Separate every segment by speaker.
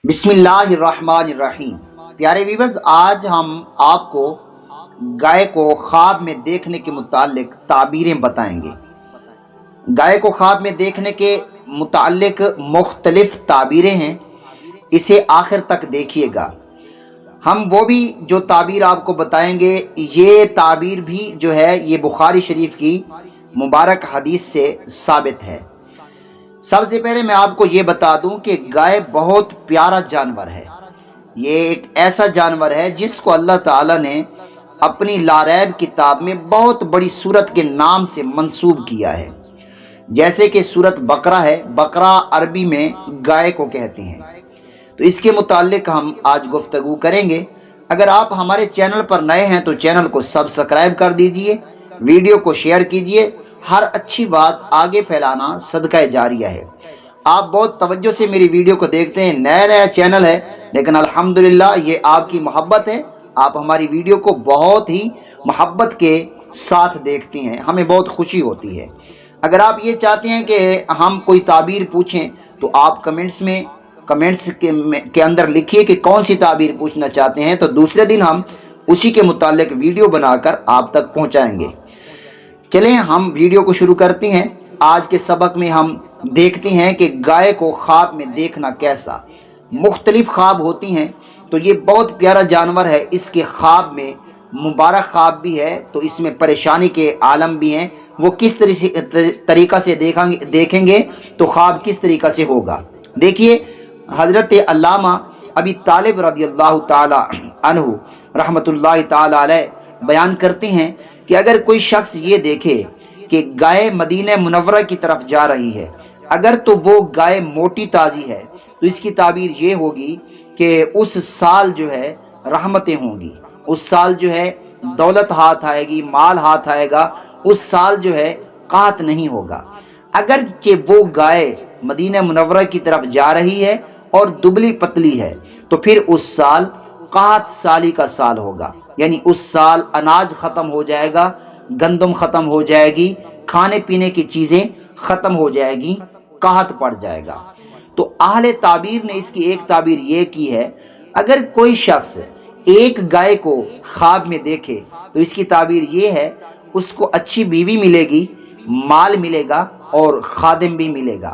Speaker 1: बिस्मिल्लाहिर्रहमानिर्रहीम। प्यारे व्यूअर्स, आज हम आपको गाय को ख्वाब में देखने के मुतालिक ताबीरें बताएंगे। गाय को ख्वाब में देखने के मुतालिक मुख्तलिफ ताबीरें हैं, इसे आखिर तक देखिएगा। हम वो भी जो ताबीर आपको बताएंगे, ये ताबीर भी जो है ये बुखारी शरीफ की मुबारक हदीस से साबित है। सबसे पहले मैं आपको ये बता दूं कि गाय बहुत प्यारा जानवर है। ये एक ऐसा जानवर है जिसको अल्लाह ताला ने अपनी लारैब किताब में बहुत बड़ी सूरत के नाम से मंसूब किया है। जैसे कि सूरत बकरा है, बकरा अरबी में गाय को कहते हैं। तो इसके मुतालिक हम आज गुफ्तगू करेंगे। अगर आप हमारे चैनल पर नए हैं तो चैनल को सब्सक्राइब कर दीजिए, वीडियो को शेयर कीजिए। हर अच्छी बात आगे फैलाना सदका जारिया है। आप बहुत तवज्जो से मेरी वीडियो को देखते हैं, नया नया चैनल है लेकिन अल्हम्दुलिल्लाह ये आपकी मोहब्बत है। आप हमारी वीडियो को बहुत ही मोहब्बत के साथ देखती हैं, हमें बहुत खुशी होती है। अगर आप ये चाहते हैं कि हम कोई ताबीर पूछें तो आप कमेंट्स के अंदर लिखिए कि कौन सी ताबीर पूछना चाहते हैं, तो दूसरे दिन हम उसी के मुतालिक वीडियो बनाकर आप तक पहुंचाएंगे। चलें हम वीडियो को शुरू करते हैं। आज के सबक में हम देखते हैं कि गाय को ख्वाब में देखना कैसा। मुख्तलिफ ख्वाब होती हैं, तो ये बहुत प्यारा जानवर है। इसके ख्वाब में मुबारक ख्वाब भी है, तो इसमें परेशानी के आलम भी हैं। वो किस तरीका से देखेंगे तो ख्वाब किस तरीका से होगा। देखिए, हजरत अल्लामा अबी तालिब रदियल्लाहु ताला अन्हु रहमतुल्लाहि ताला अलैह बयान करते हैं कि अगर कोई शख्स ये देखे कि गाय मदीने मुनव्वरा की तरफ जा रही है, अगर तो वो गाय मोटी ताजी है तो इसकी ताबीर ये होगी कि उस साल जो है रहमतें होंगी, उस साल जो है दौलत हाथ आएगी, माल हाथ आएगा, उस साल जो है कात नहीं होगा। अगर कि वो गाय मदीना मुनव्वरा की तरफ जा रही है और दुबली पतली है तो फिर उस साल कात साली का साल होगा, यानी उस साल अनाज खत्म हो जाएगा, गंदम खत्म हो जाएगी, खाने पीने की चीजें खत्म हो जाएगी, काहत पड़ जाएगा। तो अहले ताबीर ने इसकी एक ताबीर ये की है, अगर कोई शख्स एक गाय को ख्वाब में देखे तो इसकी ताबीर ये है, उसको अच्छी बीवी मिलेगी, माल मिलेगा और खादिम भी मिलेगा।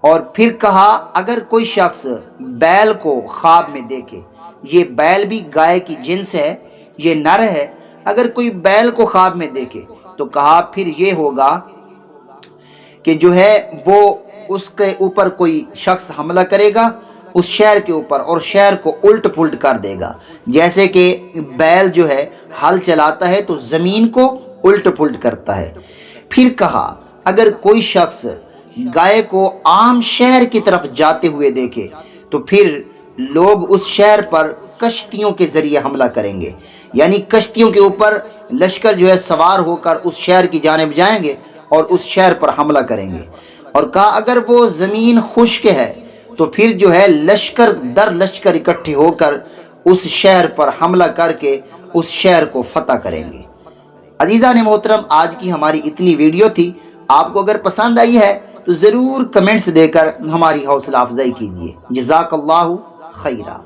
Speaker 1: और फिर कहा, अगर कोई शख्स बैल को ख्वाब में देखे, ये बैल भी गाय की जिन्स है, ये नर है, अगर कोई बैल को ख्वाब में देखे तो कहा फिर ये होगा कि जो है वो उसके ऊपर कोई शख्स हमला करेगा उस शहर के ऊपर और शहर को उल्ट पुल्ट कर देगा। जैसे कि बैल जो है हल चलाता है तो जमीन को उल्ट पुल्ट करता है। फिर कहा, अगर कोई शख्स गाय को आम शहर की तरफ जाते हुए देखे तो फिर लोग उस शहर पर कश्तियों के जरिए हमला करेंगे, यानी कश्तियों के ऊपर लश्कर जो है सवार होकर उस शहर की जानिब जाएंगे और उस शहर पर हमला करेंगे। और कहा, अगर वो जमीन खुश्क है तो फिर जो है लश्कर दर लश्कर इकट्ठे होकर उस शहर पर हमला करके उस शहर को फतह करेंगे। अजीजा ने मोहतरम, आज की हमारी इतनी वीडियो थी। आपको अगर पसंद आई है तो जरूर कमेंट्स देकर हमारी हौसला अफजाई कीजिए। जज़ाकल्लाहु खैरा।